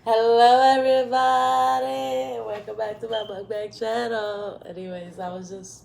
Hello, everybody. Welcome back to my mukbang channel. Anyways, I was just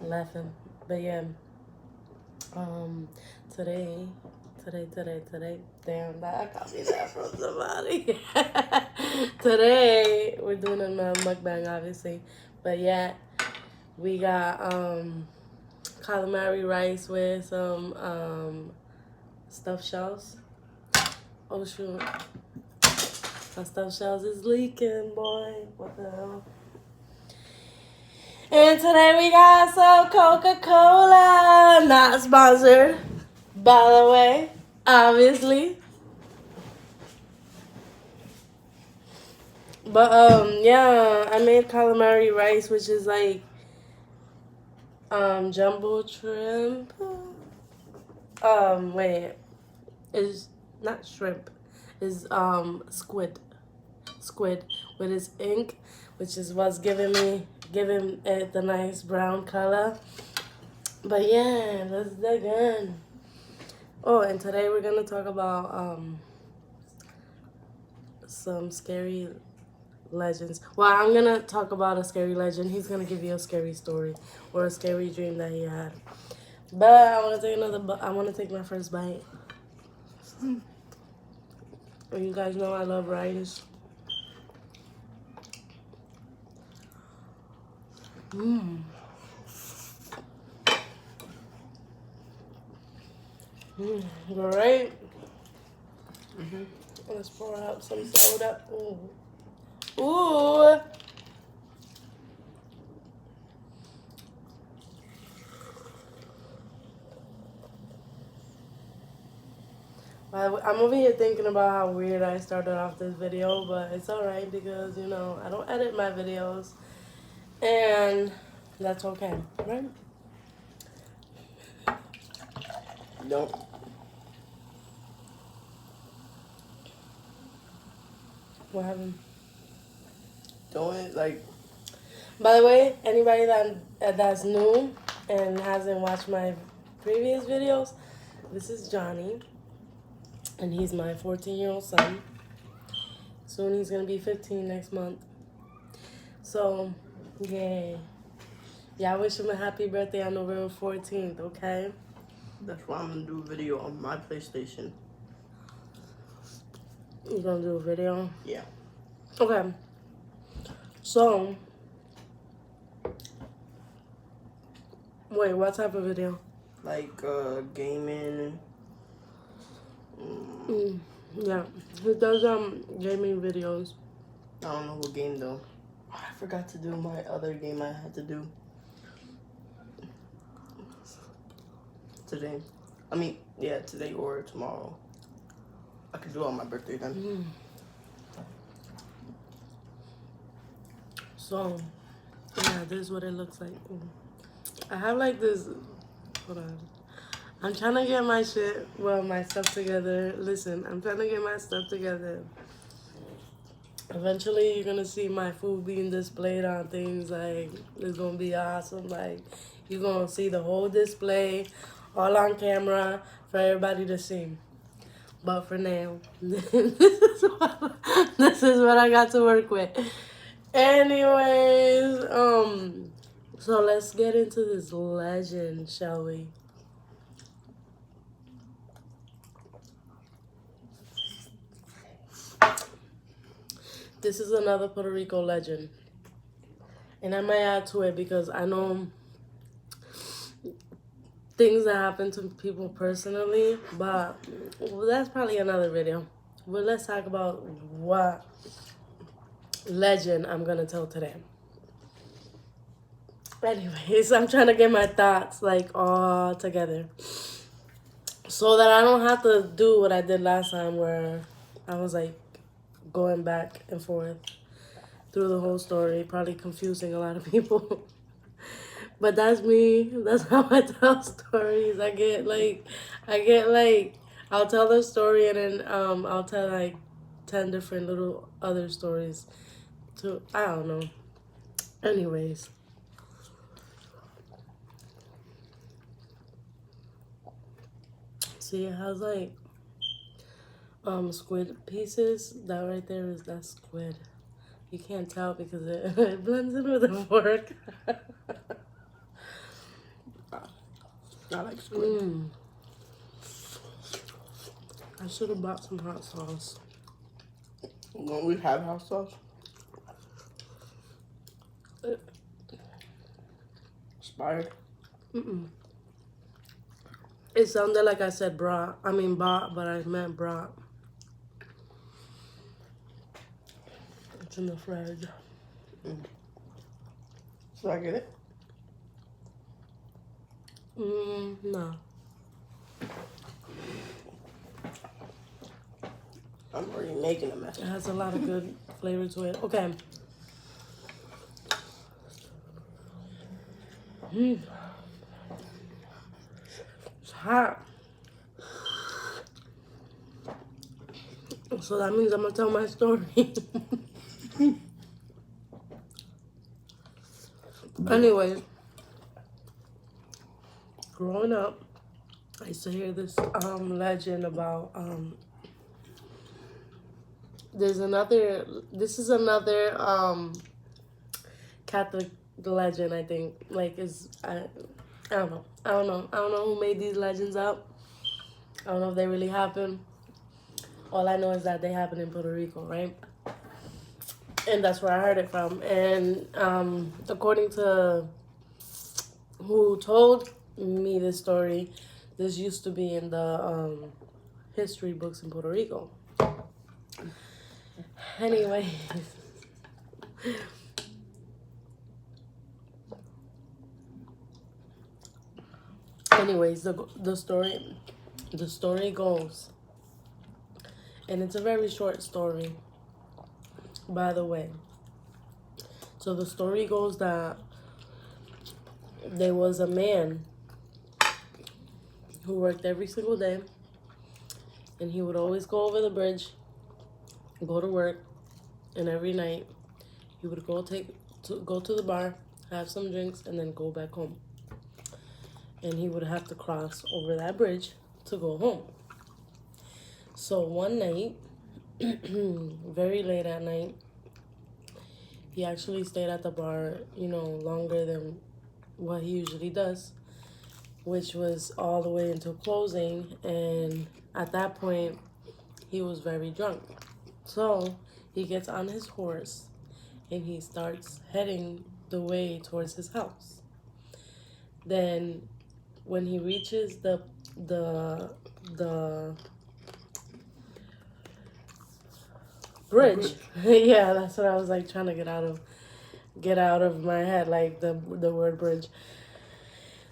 laughing, but yeah. Um, today, today. Damn, that got me that from somebody. Today, we're doing a mukbang, obviously, but yeah, we got calamari rice with some stuffed shells. Oh shoot. My stuffed shells is leaking, boy. What the hell? And today we got some Coca-Cola. Not sponsored, by the way, obviously. But yeah, I made calamari rice, which is like jumbo shrimp. Wait, is not shrimp, is squid. Squid with its ink, which is what's giving it the nice brown color. But yeah, let's dig in. Oh, and today we're gonna talk about some scary legends. Well, I'm gonna talk about a scary legend. He's gonna give you a scary story or a scary dream that he had. But I want to take I want to take my first bite. And you guys know I love rice. Mmm. Mmm. Great. Let's pour out some soda. Ooh. Ooh. I'm over here thinking about how weird I started off this video, but it's alright because, you know, I don't edit my videos. And that's okay, right? Don't. What happened? Don't like. By the way, anybody that's new and hasn't watched my previous videos, this is Johnny. And he's my 14-year-old son. Soon he's going to be 15 next month. So, yeah. Yeah, I wish him a happy birthday on November 14th, okay? That's why I'm gonna do a video on my PlayStation. You gonna do a video? Yeah. Okay. So, wait, what type of video? Like gaming. Yeah, he does gaming videos. I don't know what game though. I forgot to do my other game I had to do today. I mean, yeah, today or tomorrow. I could do it on my birthday then. So, yeah, this is what it looks like. I have like this. Hold on. I'm trying to get my my stuff together. Listen, I'm trying to get my stuff together. Eventually, you're gonna see my food being displayed on things like it's gonna be awesome. Like you're gonna see the whole display, all on camera for everybody to see. But for now, this is what I got to work with. Anyways, so let's get into this legend, shall we? This is another Puerto Rico legend. And I might add to it because I know things that happen to people personally, but that's probably another video. But let's talk about what legend I'm gonna tell today. Anyways, I'm trying to get my thoughts like all together so that I don't have to do what I did last time where I was like going back and forth through the whole story, probably confusing a lot of people. But that's me. That's how I tell stories. I'll tell the story and then I'll tell like 10 different little other stories too. I don't know. Anyways. See, it has like squid pieces. That right there is that squid. You can't tell because it blends in with the fork. I like squid. I should have bought some hot sauce. When we had hot sauce. Expired. It sounded like I said brat. I mean bought, but I meant brat. It's in the fridge. Should I get it? No. I'm already making a mess. It has a lot of good flavor to it. Okay. It's hot. So that means I'm gonna tell my story. Anyways, growing up, I used to hear this legend about this is another Catholic legend, I think. Like I don't know who made these legends up. I don't know if they really happen. All I know is that they happen in Puerto Rico, right? And that's where I heard it from. And according to who told me this story, this used to be in the history books in Puerto Rico. Anyways. The story goes, and it's a very short story, by the way. So the story goes that there was a man who worked every single day, and he would always go over the bridge, go to work, and every night he would go to the bar, have some drinks, and then go back home. And he would have to cross over that bridge to go home. So one night, very late at night, he actually stayed at the bar, longer than what he usually does, which was all the way until closing. And at that point, he was very drunk. So he gets on his horse and he starts heading the way towards his house. Then when he reaches the bridge, yeah, that's what I was like trying to get out of my head, like the word bridge.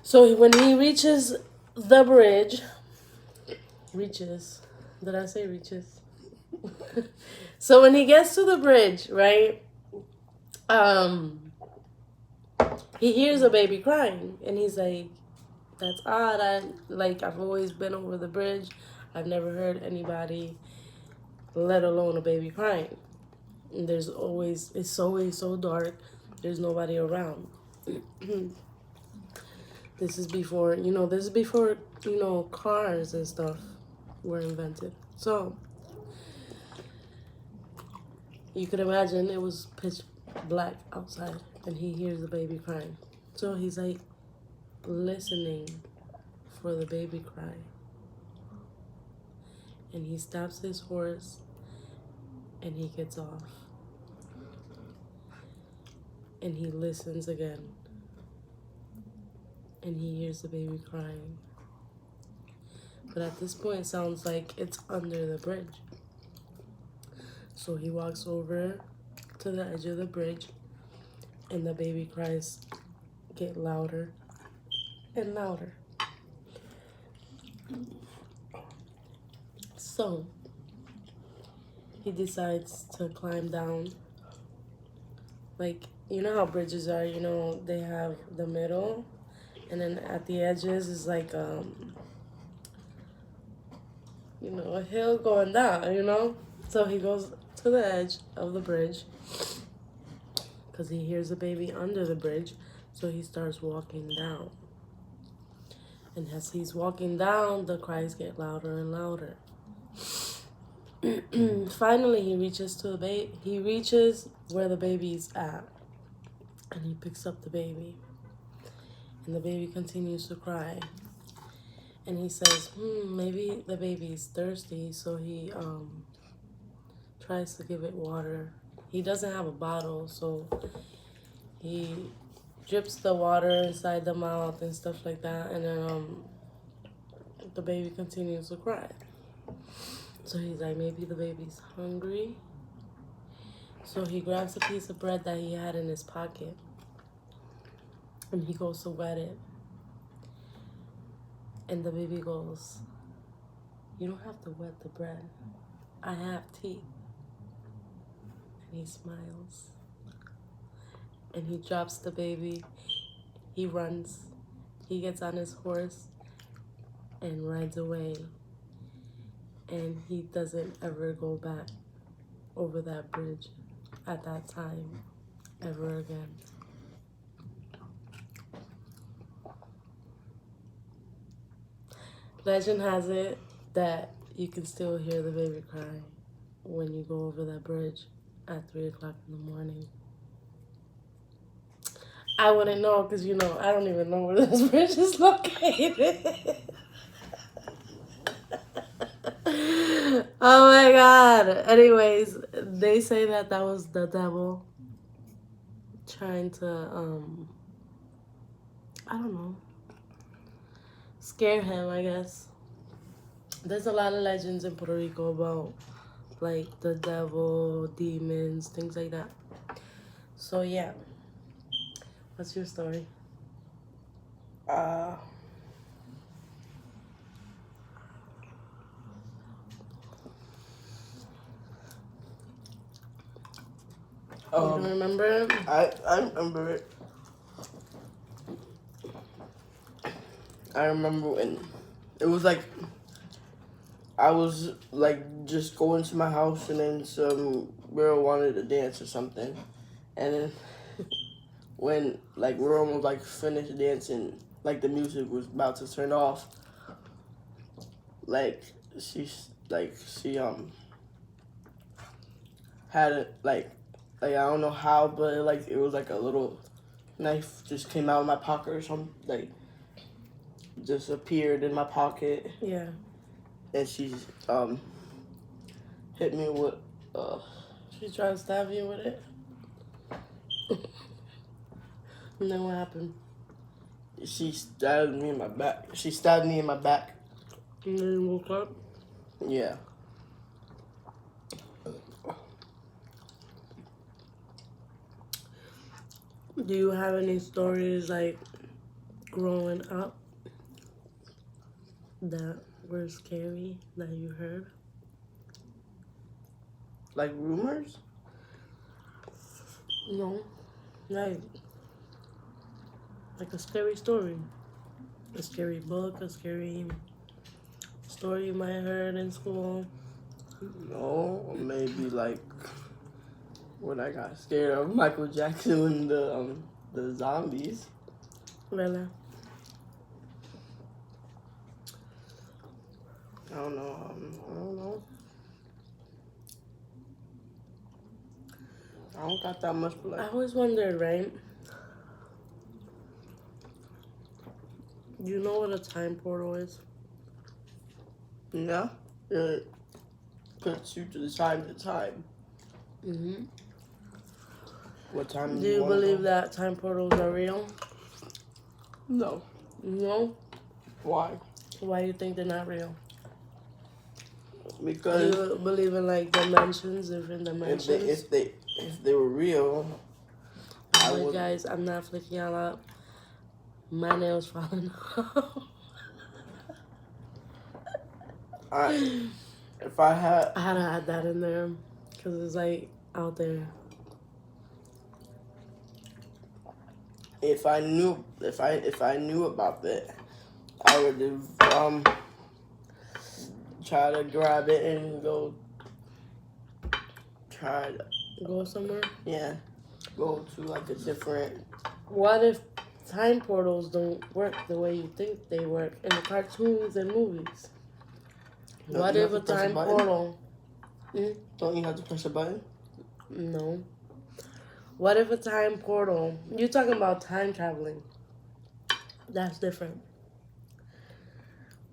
So when he reaches the bridge, did I say reaches? So when he gets to the bridge, right, he hears a baby crying, and he's like, that's odd. I've always been over the bridge. I've never heard anybody, let alone a baby crying. And it's always so dark. There's nobody around. This is before cars and stuff were invented. So you could imagine it was pitch black outside, and he hears the baby crying. So he's like listening for the baby cry. And he stops his horse and he gets off. And he listens again. And he hears the baby crying. But at this point, it sounds like it's under the bridge. So he walks over to the edge of the bridge, and the baby cries get louder and louder. So he decides to climb down. Like, you know how bridges are, they have the middle, and then at the edges is like a hill going down, So he goes to the edge of the bridge because he hears a baby under the bridge. So he starts walking down. And as he's walking down, the cries get louder and louder. Finally, he reaches to the baby. He reaches where the baby's at, and he picks up the baby. And the baby continues to cry. And he says, maybe the baby's thirsty, so he tries to give it water. He doesn't have a bottle, so he drips the water inside the mouth and stuff like that, and then the baby continues to cry. So he's like, maybe the baby's hungry. So he grabs a piece of bread that he had in his pocket, and he goes to wet it. And the baby goes, you don't have to wet the bread. I have teeth. And he smiles. And he drops the baby. He runs. He gets on his horse and rides away. And he doesn't ever go back over that bridge at that time ever again. Legend has it that you can still hear the baby cry when you go over that bridge at 3 o'clock in the morning. I wouldn't know because, you know, I don't even know where this bridge is located. Oh my God. Anyways, they say that was the devil trying to, I don't know, scare him, I guess. There's a lot of legends in Puerto Rico about, like, the devil, demons, things like that. So, yeah. What's your story? You don't remember it? I remember it. I remember when it was like I was like just going to my house and then some girl wanted to dance or something, and then when like we're almost like finished dancing, like the music was about to turn off, like she had it like I don't know how, but like it was like a little knife just came out of my pocket or something, like just appeared in my pocket. Yeah. And she hit me with She tried to stab you with it? And then what happened? She stabbed me in my back. And then you woke up? Yeah. Do you have any stories like growing up that were scary that you heard? Like rumors? No. Like a scary story. A scary book, a scary story you might have heard in school. No, maybe like when I got scared of Michael Jackson and the zombies. Really? I don't know. I don't got that much blood. I always wondered, right? Do you know what a time portal is? Yeah. It puts you to the time to time. Mm-hmm. What time Do you wanna believe go? that time portals are real? No. No? Why? Why do you think they're not real? Because Do you believe in like dimensions, different dimensions? if they were real, I Like, would. guys, I'm not flicking y'all up. My nails falling off. If I had. I had to add that in there because it's like out there. If I knew about that, I would have try to grab it and go try to Go somewhere. go to like a different. What if time portals don't work the way you think they work in the cartoons and movies? What if a time portal Don't you have to press a button? No. What if a time portal? You're talking about time traveling. That's different.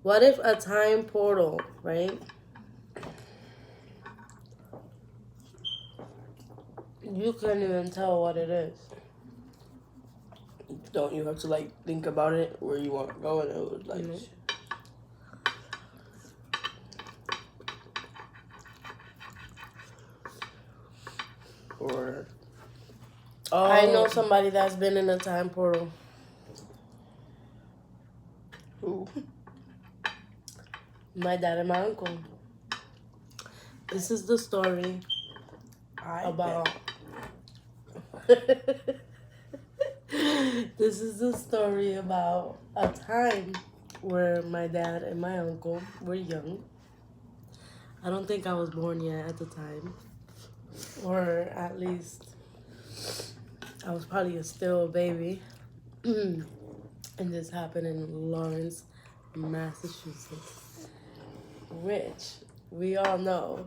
What if a time portal, right? You couldn't even tell what it is. Don't you have to like think about it where you want to go, and it would like. No. Or. I know somebody that's been in a time portal. Who? My dad and my uncle. This is the story about. This is the story about a time where my dad and my uncle were young. I don't think I was born yet at the time. Or at least I was probably still a baby. And this happened in Lawrence, Massachusetts. Which we all know,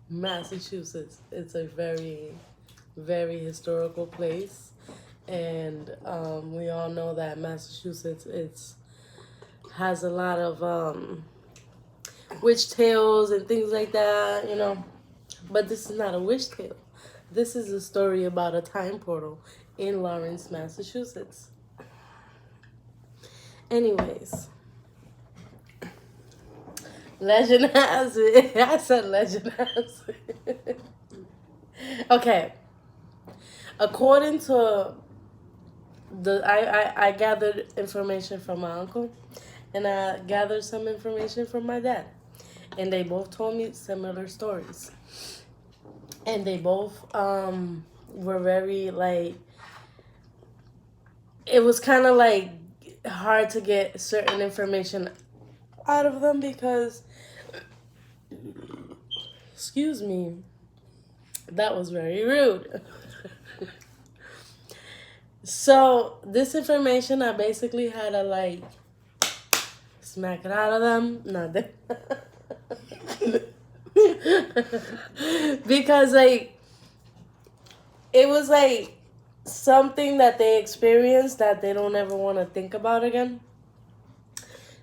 Massachusetts, it's a very, very historical place. And we all know that Massachusetts has a lot of witch tales and things like that, you know. But this is not a witch tale. This is a story about a time portal in Lawrence, Massachusetts. Anyways, legend has it. I said legend has it. Okay. According to I gathered information from my uncle, and I gathered some information from my dad, and they both told me similar stories, and they both were very like, it was kind of like hard to get certain information out of them because, excuse me, that was very rude. So this information, I basically had to like smack it out of them. Nothing. Because like it was like something that they experienced that they don't ever want to think about again.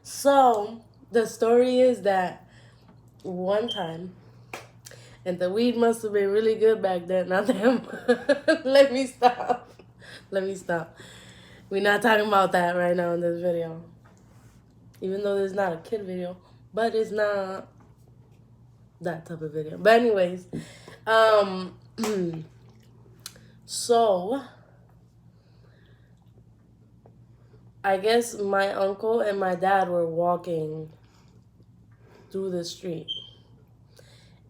So the story is that one time, and the weed must have been really good back then. Not them. Let me stop. We're not talking about that right now in this video. Even though there's not a kid video, but it's not that type of video. But anyways, so I guess my uncle and my dad were walking through the street,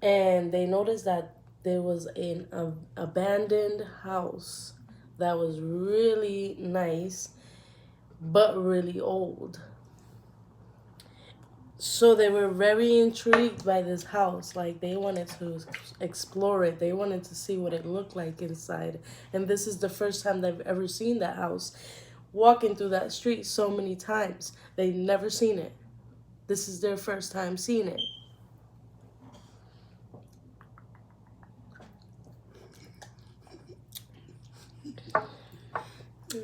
and they noticed that there was an abandoned house that was really nice, but really old. So they were very intrigued by this house. Like, they wanted to explore it. They wanted to see what it looked like inside. And this is the first time they've ever seen that house. Walking through that street so many times, they've never seen it. This is their first time seeing it.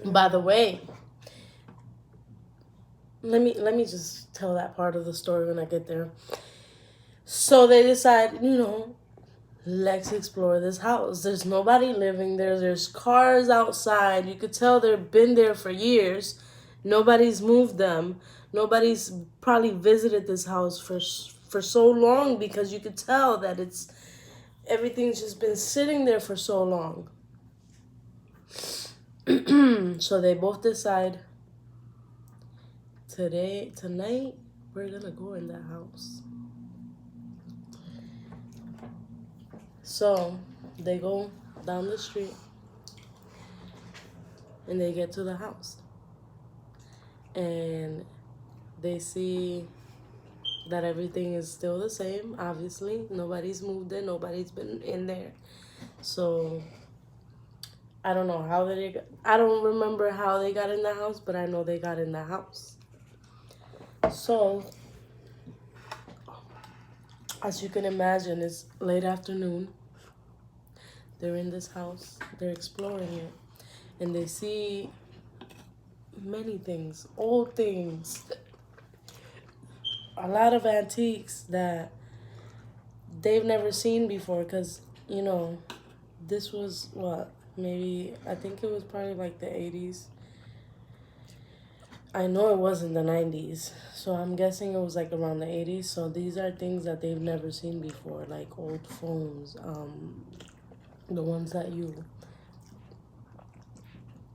By the way, let me just tell that part of the story when I get there. So they decide, let's explore this house. There's nobody living there. There's cars outside. You could tell they've been there for years. Nobody's moved them. Nobody's probably visited this house for so long, because you could tell that everything's just been sitting there for so long. So they both decide, tonight, we're gonna go in that house. So they go down the street and they get to the house. And they see that everything is still the same, obviously. Nobody's moved in, nobody's been in there. So I don't know how I don't remember how they got in the house, but I know they got in the house. So as you can imagine, it's late afternoon. They're in this house. They're exploring it. And they see many things, old things, a lot of antiques that they've never seen before. Because, you know, this was what? Maybe, I think it was probably like the 80s. I know it wasn't the 90s. So I'm guessing it was like around the 80s. So these are things that they've never seen before, like old phones, the ones that you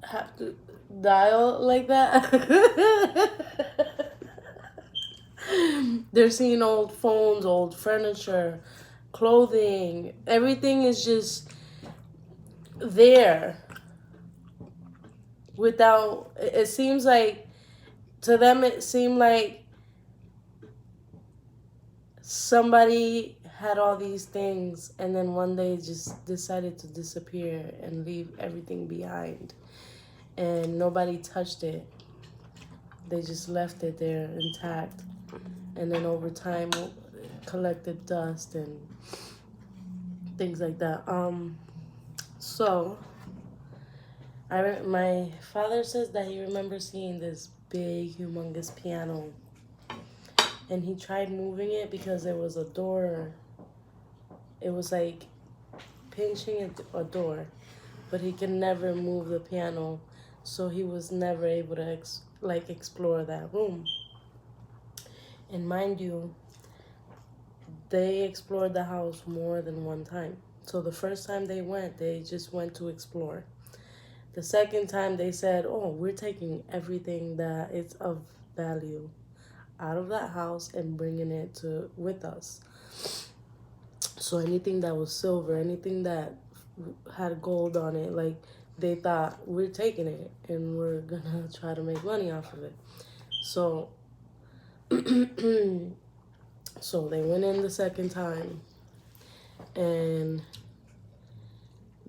have to dial like that. They're seeing old phones, old furniture, clothing. Everything is just there without. It seems like to them, it seemed like somebody had all these things and then one day just decided to disappear and leave everything behind, and nobody touched it. They just left it there intact, and then over time collected dust and things like that. So my father says that he remembers seeing this big humongous piano, and he tried moving it because there was a door. It was like pinching a door, but he can never move the piano, so he was never able to explore that room. And mind you, they explored the house more than one time. So the first time they went, they just went to explore. The second time they said, oh, we're taking everything that is of value out of that house and bringing it with us. So anything that was silver, anything that had gold on it, like they thought, we're taking it and we're gonna try to make money off of it. So so they went in the second time and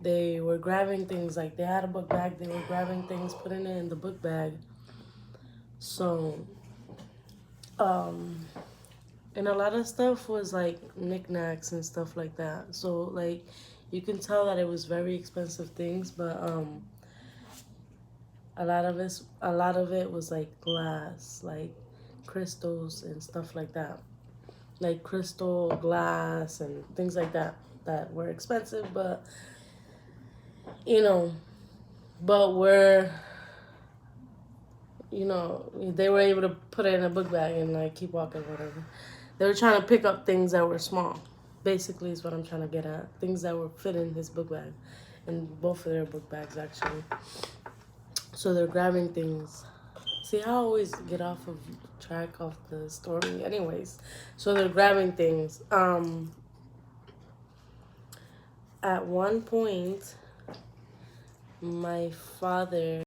they were grabbing things. Like they had a book bag, they were grabbing things, putting it in the book bag. So and a lot of stuff was like knickknacks and stuff like that. So like you can tell that it was very expensive things, but a lot of it was like glass, like crystals and stuff like that. Like crystal glass and things like that were expensive, but you know, but were, you know, they were able to put it in a book bag and like keep walking, whatever. They were trying to pick up things that were small. Basically, is what I'm trying to get at. Things that were fit in his book bag, in both of their book bags actually. So they're grabbing things. See how I always get off of track of the story. Anyways, so they're grabbing things. At one point, my father